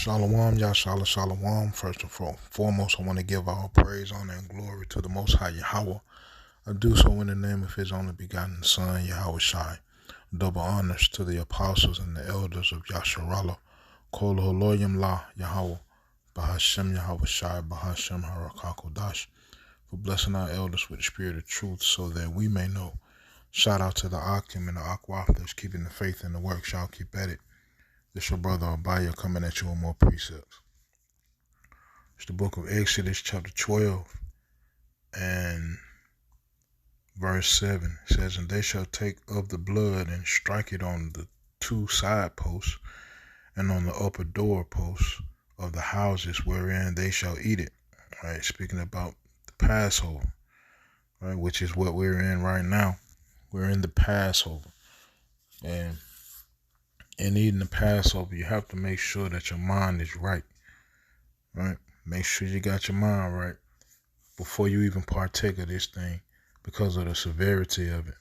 Shalom, Yashala, Shalom. First and foremost, I want to give all praise, honor, and glory to the Most High Yahweh. I do so in the name of His only begotten Son, Yahweh Shai. Double honors to the apostles and the elders of Yasharallah. Kol Holoyim La Yahweh, Bahashem Yahweh Shai, Bahashem Harakakodash, for blessing our elders with the spirit of truth so that we may know. Shout out to the Akim and the Akwaf that's keeping the faith in the work. Y'all keep at it. This your brother Abaya coming at you with more precepts. It's the book of Exodus chapter 12 and verse 7. It says, "And they shall take of the blood and strike it on the two side posts and on the upper door posts of the houses wherein they shall eat it." Right, speaking about the Passover, right, which is what we're in right now. We're in the Passover. And in eating the Passover, you have to make sure that your mind is right. Right? Make sure you got your mind right before you even partake of this thing because of the severity of it.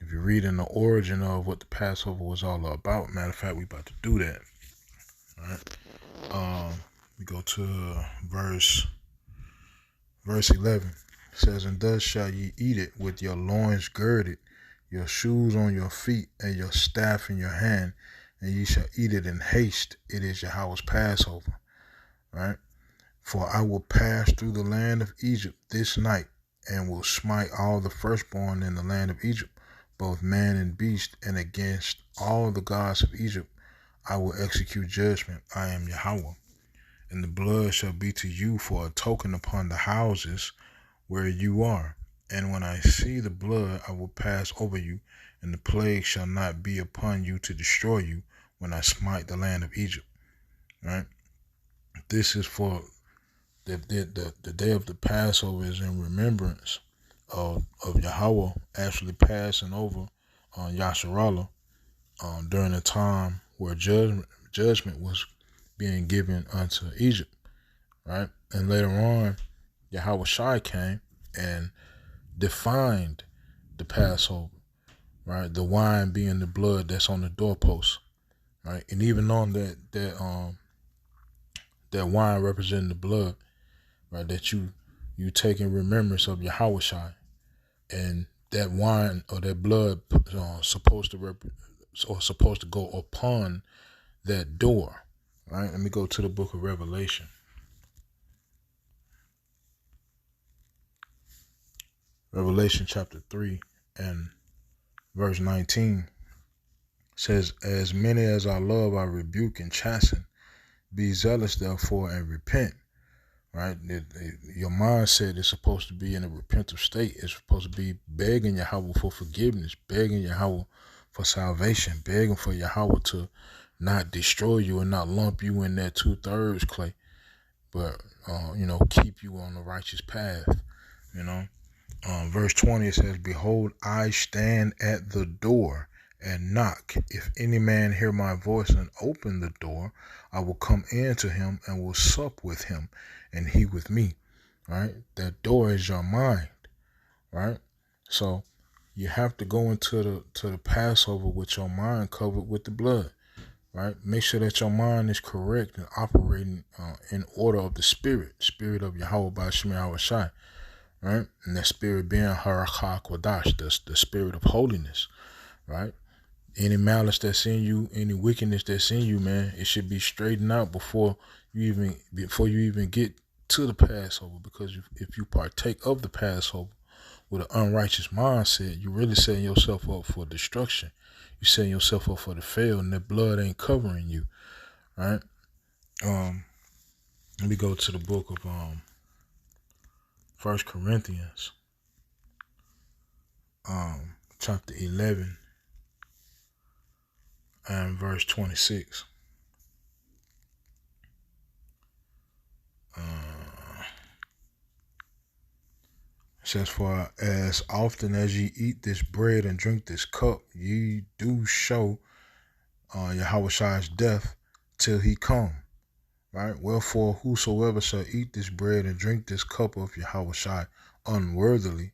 If you're reading the origin of what the Passover was all about, matter of fact, we about to do that. All right. We go to verse 11. It says, "And thus shall ye eat it with your loins girded, your shoes on your feet, and your staff in your hand, and ye shall eat it in haste. It is Yahweh's Passover." Right? "For I will pass through the land of Egypt this night, and will smite all the firstborn in the land of Egypt, both man and beast, and against all the gods of Egypt I will execute judgment. I am Yahweh. And the blood shall be to you for a token upon the houses where you are. And when I see the blood, I will pass over you, and the plague shall not be upon you to destroy you when I smite the land of Egypt." Right? This is for the day of the Passover is in remembrance of Yahweh actually passing over on Yasharallah during a time where judgment was being given unto Egypt. Right? And later on, Yahweh Shai came and defined the Passover, right? The wine being the blood that's on the doorpost, right? And even on that wine representing the blood, right? That you take in remembrance of Yahweh Shai, and that wine or that blood supposed to go upon that door, right? Let me go to the book of Revelation. Revelation chapter 3 and verse 19 says, "As many as I love, I rebuke and chasten. Be zealous, therefore, and repent." Right? Your mindset is supposed to be in a repentant state. It's supposed to be begging Yahweh for forgiveness, begging Yahweh for salvation, begging for Yahweh to not destroy you and not lump you in that 2/3 clay, but, keep you on the righteous path, Verse 20, it says, "Behold, I stand at the door and knock. If any man hear my voice and open the door, I will come in to him and will sup with him, and he with me." Right? That door is your mind. Right? So you have to go into the Passover with your mind covered with the blood. Right? Make sure that your mind is correct and operating in order of the spirit of Yahweh by Shemir Shai. Right? And that spirit being Harakah Kodash, the spirit of holiness, right? Any malice that's in you, any wickedness that's in you, man, it should be straightened out before you even get to the Passover. Because if you partake of the Passover with an unrighteous mindset, you're really setting yourself up for destruction. You're setting yourself up for the fail, and that blood ain't covering you, right? Let me go to the book of 1 Corinthians, chapter 11 and verse 26. It says, "For as often as ye eat this bread and drink this cup, ye do show Yahweh Shai's death till he come. Right? Wherefore, whosoever shall eat this bread and drink this cup of Yahweh Shai unworthily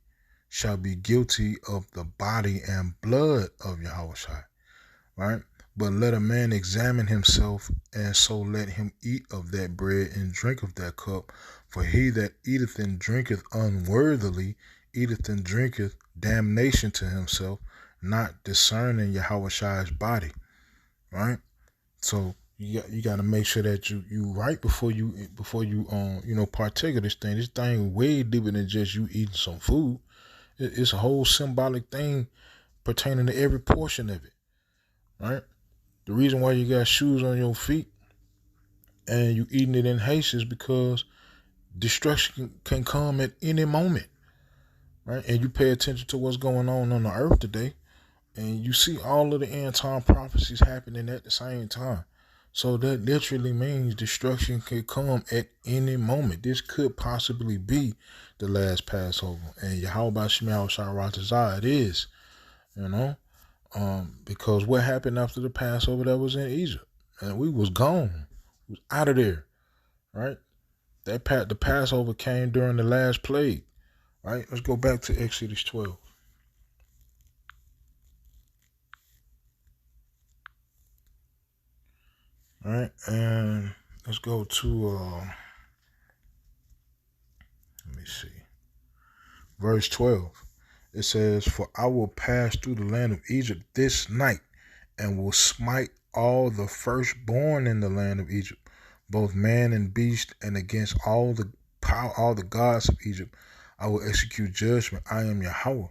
shall be guilty of the body and blood of Yahweh Shai." Right? But let a man examine himself, and so let him eat of that bread and drink of that cup. For he that eateth and drinketh unworthily eateth and drinketh damnation to himself, not discerning Yahweh's body. Right? So you got to make sure that you right before you partake of this thing. This thing way deeper than just you eating some food. It's a whole symbolic thing pertaining to every portion of it. Right? The reason why you got shoes on your feet and you eating it in haste is because destruction can come at any moment, right? And you pay attention to what's going on the earth today, and you see all of the end time prophecies happening at the same time. So that literally means destruction can come at any moment. This could possibly be the last Passover, and Yahweh Shemel Sharatazah, it is, because what happened after the Passover that was in Egypt, and we was gone, we was out of there, right? The Passover came during the last plague, right? Let's go back to Exodus 12. All right, and let's go to let me see, verse 12. It says, "For I will pass through the land of Egypt this night, and will smite all the firstborn in the land of Egypt, both man and beast, and against all the gods of Egypt I will execute judgment. I am Yahweh."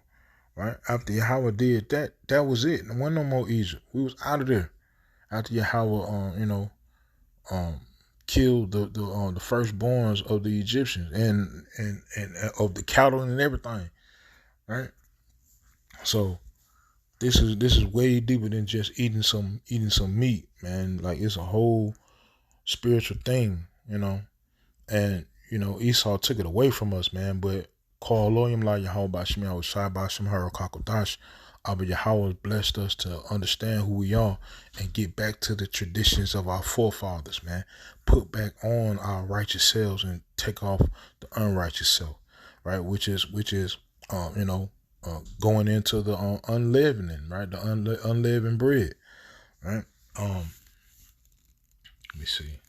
Right? After Yahweh did that, that was it. There wasn't no more Egypt. We was out of there. After Yahweh, killed the firstborns of the Egyptians and of the cattle and everything. Right? So this is way deeper than just eating some meat, man. Like, it's a whole spiritual thing, And Esau took it away from us, man. But call Loyam La Yahweh Bashim was Shai Bashim Harakodash. Abba Yahweh blessed us to understand who we are and get back to the traditions of our forefathers, man. Put back on our righteous selves and take off the unrighteous self, right? Which is going into the unleavening, right? The unleavened bread, right? Let me see.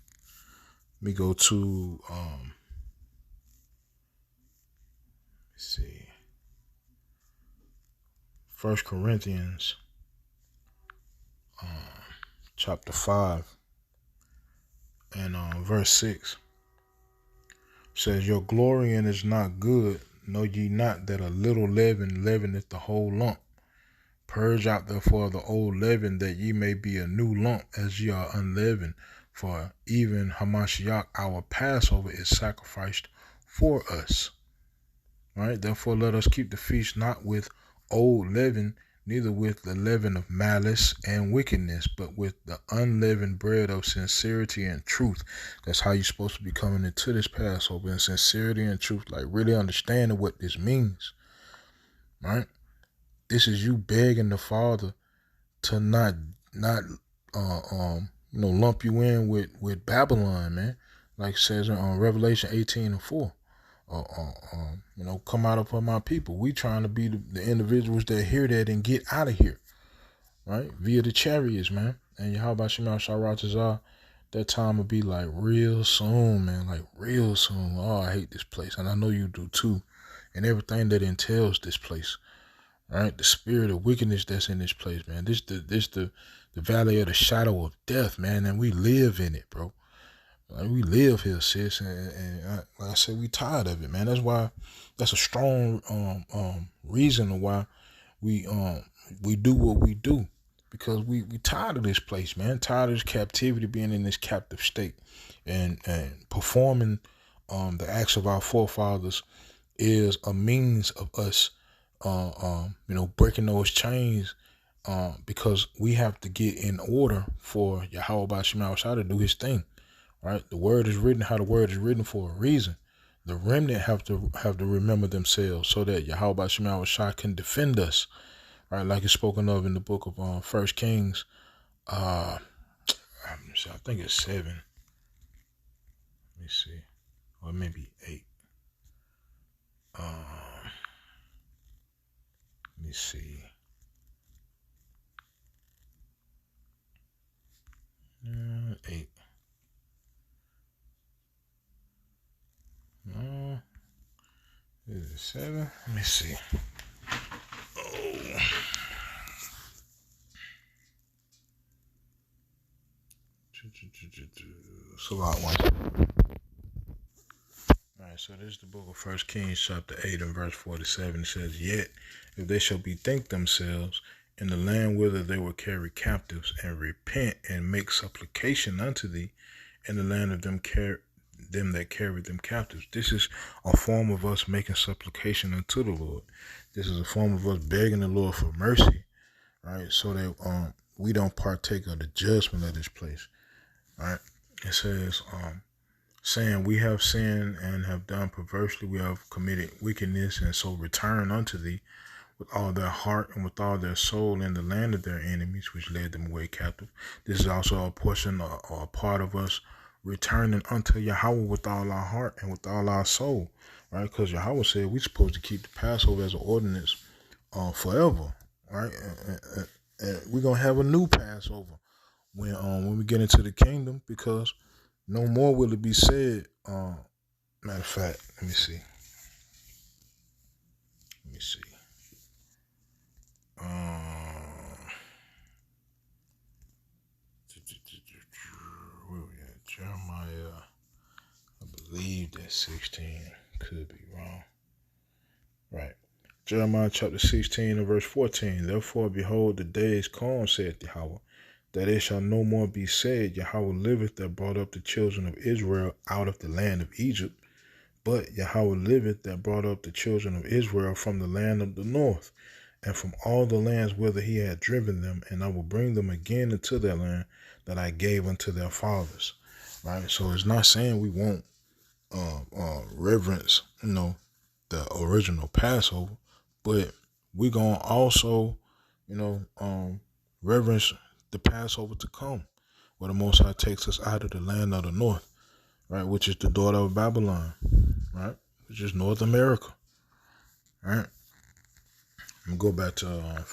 Let me go to let's see. 1 Corinthians chapter 5 and verse 6 says, "Your glorying is not good. Know ye not that a little leaven leaveneth the whole lump? Purge out therefore the old leaven, that ye may be a new lump, as ye are unleavened. For even Hamashiach, our Passover, is sacrificed for us." Right? "Therefore let us keep the feast not with old leaven, neither with the leaven of malice and wickedness, but with the unleavened bread of sincerity and truth." That's how you're supposed to be coming into this Passover, in sincerity and truth, like really understanding what this means. Right? This is you begging the Father to not lump you in with Babylon, man. Like it says in Revelation 18:4. Come out of my people. We trying to be the individuals that hear that and get out of here, right? Via the chariots, man. And Yahweh Shemal Sharatazah, that time will be like real soon, man. Like real soon. Oh, I hate this place, and I know you do too, and everything that entails this place, right? The spirit of wickedness that's in this place, man. This the valley of the shadow of death, man, and we live in it, bro. Like, we live here, sis, and like I said, we tired of it, man. That's a strong reason why we do what we do, because we tired of this place, man. Tired of this captivity, being in this captive state, and performing the acts of our forefathers is a means of us breaking those chains, because we have to get in order for Yahweh Bashim to do his thing. Right? The word is written how the word is written for a reason. The remnant have to remember themselves, so that Yahweh Shema Shai can defend us. Right? Like it's spoken of in the book of 1 Kings. I think it's 7. Let me see. Or maybe 8. Let me see. it 7? Let me see. Oh. It's a lot one. Alright, so this is the book of 1 Kings chapter 8 and verse 47. It says, Yet, if they shall bethink themselves in the land whither they were carried captives, and repent and make supplication unto thee in the land of them that carried them captives. This is a form of us making supplication unto the Lord. This is a form of us begging the Lord for mercy, right? So that we don't partake of the judgment of this place. Right? It says, saying, we have sinned and have done perversely, we have committed wickedness, and so return unto thee with all their heart and with all their soul in the land of their enemies, which led them away captive. This is also a portion or a part of us returning unto Yahweh with all our heart and with all our soul, right? Because Yahweh said we're supposed to keep the Passover as an ordinance forever, right? And we're going to have a new Passover when we get into the kingdom, because no more will it be said. Matter of fact, let me see. Where we at? Jeremiah, I believe that's 16. Could be wrong. Right. Jeremiah chapter 16 and verse 14. Therefore, behold, the days come, saith Yahweh, that it shall no more be said, Yahweh liveth, that brought up the children of Israel out of the land of Egypt. But Yahweh liveth, that brought up the children of Israel from the land of the north, and from all the lands whither he had driven them, and I will bring them again into their land that I gave unto their fathers. Right? So it's not saying we won't reverence, the original Passover, but we're going to also, reverence the Passover to come, where the Most High takes us out of the land of the north, right, which is the daughter of Babylon, right, which is North America, right. I'm going to go back to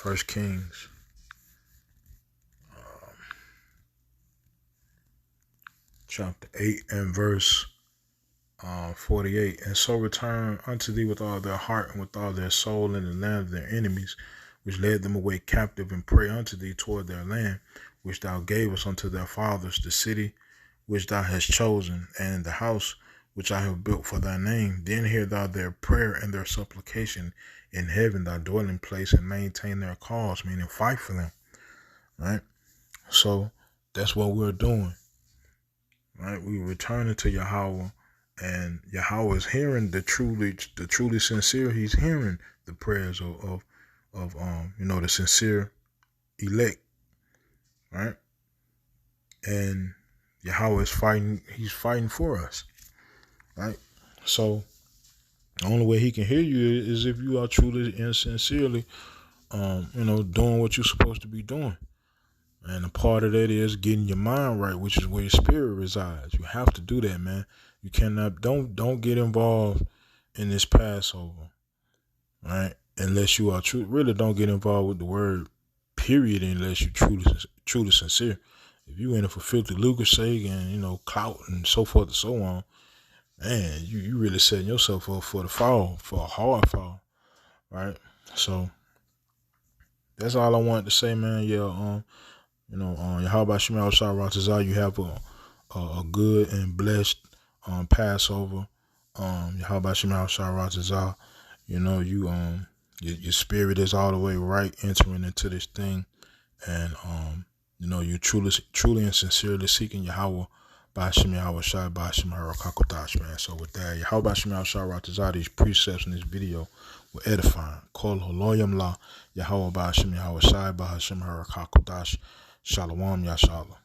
1 Kings chapter 8 and verse 48. And so return unto thee with all their heart and with all their soul in the land of their enemies, which led them away captive, and pray unto thee toward their land, which thou gavest unto their fathers, the city which thou hast chosen, and the house which I have built for thy name. Then hear thou their prayer and their supplication in heaven, thy dwelling place, and maintain their cause, meaning fight for them. Right? So that's what we're doing. Right? We returning to Yahweh, and Yahweh is hearing the truly sincere. He's hearing the prayers of the sincere elect, right? And Yahweh is fighting. He's fighting for us, right? So the only way he can hear you is if you are truly and sincerely, doing what you're supposed to be doing. And a part of that is getting your mind right, which is where your spirit resides. You have to do that, man. You cannot, don't get involved in this Passover, right? Unless you are true. Really, don't get involved with the word, period, unless you're truly sincere. If you in it for filthy lucre's sake and, clout and so forth and so on, man, you really setting yourself up for the fall, for a hard fall, right? So that's all I wanted to say, man. Yeah, Yahweh Shemel Sharatazah, you have a good and blessed Passover. Yahweh Shemel Sharatazah, your spirit is all the way right entering into this thing, and you truly and sincerely seeking Yahweh by Shemel Shai by Shemel Rakakotash, man. So with that, Yahweh Shemel Sharatazah, these precepts in this video were edifying. Kol Holoyam La Yahweh by Shemel Shai by Shemel Rakakotash. Shalom, Yashala.